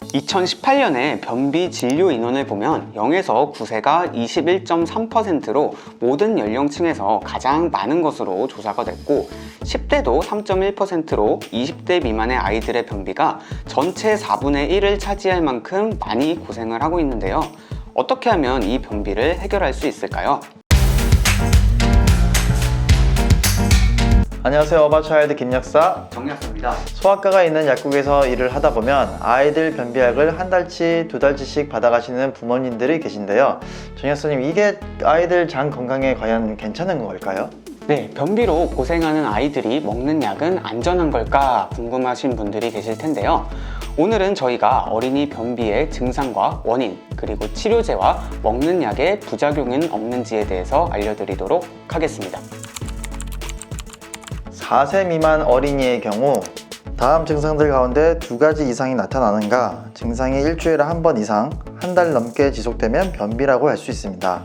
2018년에 변비 진료 인원을 보면 0에서 9세가 21.3%로 모든 연령층에서 가장 많은 것으로 조사가 됐고 10대도 3.1%로 20대 미만의 아이들의 변비가 전체 4분의 1을 차지할 만큼 많이 고생을 하고 있는데요. 어떻게 하면 이 변비를 해결할 수 있을까요? 안녕하세요. 어바차일드 김약사 정약사입니다. 소아과가 있는 약국에서 일을 하다 보면 아이들 변비약을 한 달치, 두 달치씩 받아가시는 부모님들이 계신데요. 정약사님, 이게 아이들 장 건강에 과연 괜찮은 걸까요? 네, 변비로 고생하는 아이들이 먹는 약은 안전한 걸까 궁금하신 분들이 계실 텐데요. 오늘은 저희가 어린이 변비의 증상과 원인, 그리고 치료제와 먹는 약의 부작용은 없는지에 대해서 알려드리도록 하겠습니다. 4세 미만 어린이의 경우 다음 증상들 가운데 2가지 이상이 나타나는가, 증상이 일주일에 한 번 이상, 한 달 넘게 지속되면 변비라고 할 수 있습니다.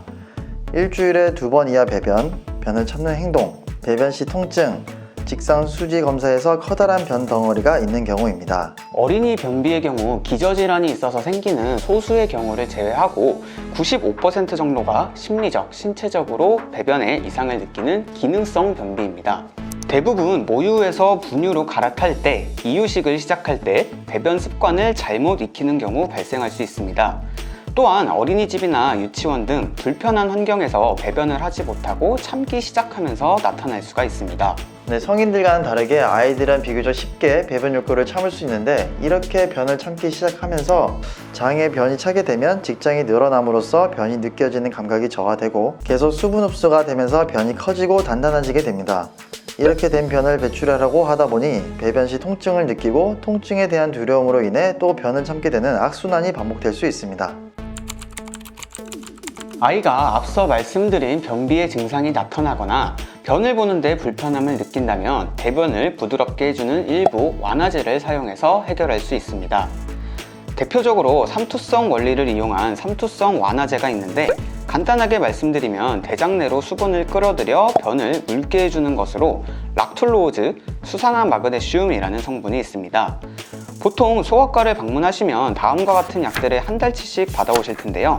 일주일에 2번 이하 배변, 변을 참는 행동, 배변 시 통증, 직상 수지 검사에서 커다란 변 덩어리가 있는 경우입니다. 어린이 변비의 경우 기저질환이 있어서 생기는 소수의 경우를 제외하고 95% 정도가 심리적, 신체적으로 배변에 이상을 느끼는 기능성 변비입니다. 대부분 모유에서 분유로 갈아탈 때, 이유식을 시작할 때 배변 습관을 잘못 익히는 경우 발생할 수 있습니다. 또한 어린이집이나 유치원 등 불편한 환경에서 배변을 하지 못하고 참기 시작하면서 나타날 수가 있습니다. 성인들과는 다르게 아이들은 비교적 쉽게 배변 욕구를 참을 수 있는데, 이렇게 변을 참기 시작하면서 장에 변이 차게 되면 직장이 늘어남으로써 변이 느껴지는 감각이 저하되고 계속 수분 흡수가 되면서 변이 커지고 단단해지게 됩니다. 이렇게 된 변을 배출하려고 하다 보니 배변 시 통증을 느끼고, 통증에 대한 두려움으로 인해 또 변을 참게 되는 악순환이 반복될 수 있습니다. 아이가 앞서 말씀드린 변비의 증상이 나타나거나 변을 보는데 불편함을 느낀다면 배변을 부드럽게 해주는 일부 완화제를 사용해서 해결할 수 있습니다. 대표적으로 삼투성 원리를 이용한 삼투성 완화제가 있는데, 간단하게 말씀드리면 대장 내로 수분을 끌어들여 변을 묽게 해주는 것으로 락툴로오즈, 수산화 마그네슘이라는 성분이 있습니다. 보통 소아과를 방문하시면 다음과 같은 약들을 한 달치씩 받아오실 텐데요.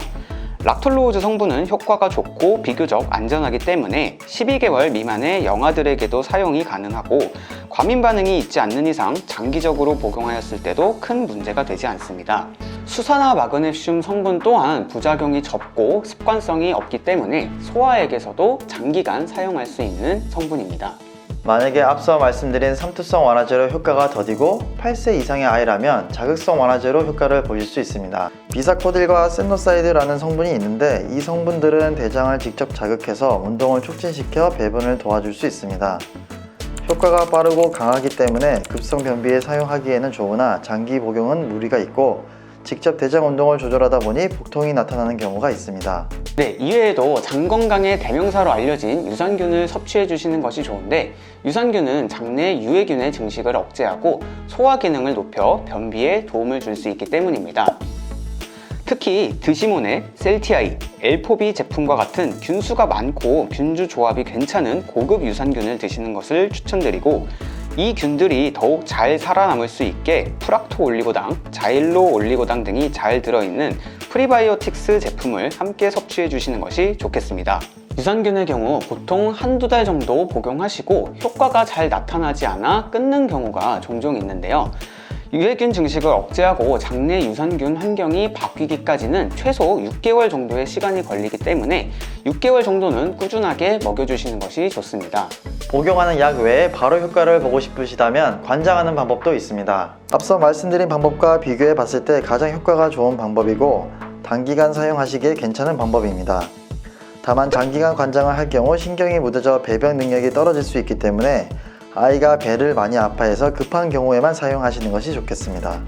락툴로오즈 성분은 효과가 좋고 비교적 안전하기 때문에 12개월 미만의 영아들에게도 사용이 가능하고, 과민 반응이 있지 않는 이상 장기적으로 복용하였을 때도 큰 문제가 되지 않습니다. 수산화 마그네슘 성분 또한 부작용이 적고 습관성이 없기 때문에 소아에게서도 장기간 사용할 수 있는 성분입니다. 만약에 앞서 말씀드린 삼투성 완화제로 효과가 더디고 8세 이상의 아이라면 자극성 완화제로 효과를 보실 수 있습니다. 비사코딜과 세노사이드라는 성분이 있는데, 이 성분들은 대장을 직접 자극해서 운동을 촉진시켜 배변을 도와줄 수 있습니다. 효과가 빠르고 강하기 때문에 급성 변비에 사용하기에는 좋으나 장기 복용은 무리가 있고 직접 대장 운동을 조절하다 보니 복통이 나타나는 경우가 있습니다. 네, 이외에도 장 건강의 대명사로 알려진 유산균을 섭취해 주시는 것이 좋은데, 유산균은 장내 유해균의 증식을 억제하고 소화 기능을 높여 변비에 도움을 줄 수 있기 때문입니다. 특히 드시모네, 셀티아이, 엘포비 제품과 같은 균수가 많고 균주 조합이 괜찮은 고급 유산균을 드시는 것을 추천드리고, 이 균들이 더욱 잘 살아남을 수 있게 프락토 올리고당, 자일로 올리고당 등이 잘 들어있는 프리바이오틱스 제품을 함께 섭취해 주시는 것이 좋겠습니다. 유산균의 경우 보통 한두 달 정도 복용하시고 효과가 잘 나타나지 않아 끊는 경우가 종종 있는데요. 유해균 증식을 억제하고 장내 유산균 환경이 바뀌기까지는 최소 6개월 정도의 시간이 걸리기 때문에 6개월 정도는 꾸준하게 먹여주시는 것이 좋습니다. 복용하는 약 외에 바로 효과를 보고 싶으시다면 관장하는 방법도 있습니다. 앞서 말씀드린 방법과 비교해 봤을 때 가장 효과가 좋은 방법이고 단기간 사용하시기에 괜찮은 방법입니다. 다만 장기간 관장을 할 경우 신경이 무뎌져 배변 능력이 떨어질 수 있기 때문에 아이가 배를 많이 아파해서 급한 경우에만 사용하시는 것이 좋겠습니다.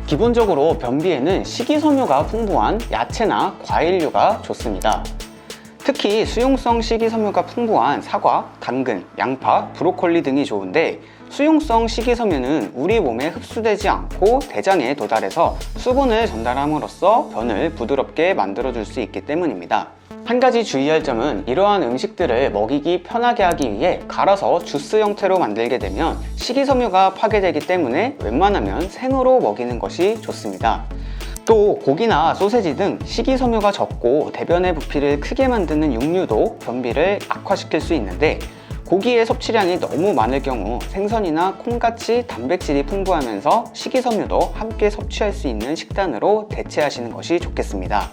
기본적으로 변비에는 식이섬유가 풍부한 야채나 과일류가 좋습니다. 특히 수용성 식이섬유가 풍부한 사과, 당근, 양파, 브로콜리 등이 좋은데, 수용성 식이섬유는 우리 몸에 흡수되지 않고 대장에 도달해서 수분을 전달함으로써 변을 부드럽게 만들어줄 수 있기 때문입니다. 한 가지 주의할 점은 이러한 음식들을 먹이기 편하게 하기 위해 갈아서 주스 형태로 만들게 되면 식이섬유가 파괴되기 때문에 웬만하면 생으로 먹이는 것이 좋습니다. 또 고기나 소세지 등 식이섬유가 적고 대변의 부피를 크게 만드는 육류도 변비를 악화시킬 수 있는데, 고기의 섭취량이 너무 많을 경우 생선이나 콩같이 단백질이 풍부하면서 식이섬유도 함께 섭취할 수 있는 식단으로 대체하시는 것이 좋겠습니다.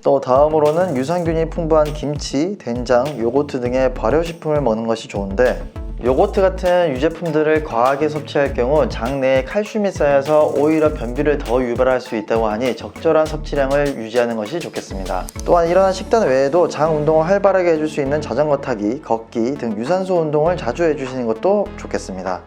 또 다음으로는 유산균이 풍부한 김치, 된장, 요거트 등의 발효식품을 먹는 것이 좋은데, 요거트 같은 유제품들을 과하게 섭취할 경우 장 내에 칼슘이 쌓여서 오히려 변비를 더 유발할 수 있다고 하니 적절한 섭취량을 유지하는 것이 좋겠습니다. 또한 이러한 식단 외에도 장 운동을 활발하게 해줄 수 있는 자전거 타기, 걷기 등 유산소 운동을 자주 해주시는 것도 좋겠습니다.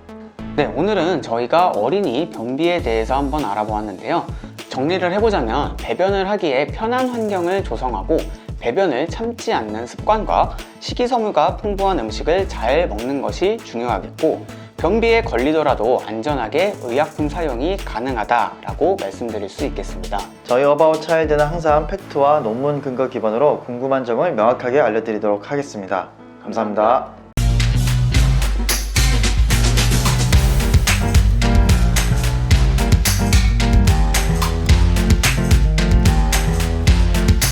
네, 오늘은 저희가 어린이 변비에 대해서 한번 알아보았는데요. 정리를 해보자면 배변을 하기에 편한 환경을 조성하고 배변을 참지 않는 습관과 식이섬유가 풍부한 음식을 잘 먹는 것이 중요하겠고, 변비에 걸리더라도 안전하게 의약품 사용이 가능하다라고 말씀드릴 수 있겠습니다. 저희 어바웃 차일드는 항상 팩트와 논문 근거 기반으로 궁금한 점을 명확하게 알려드리도록 하겠습니다. 감사합니다.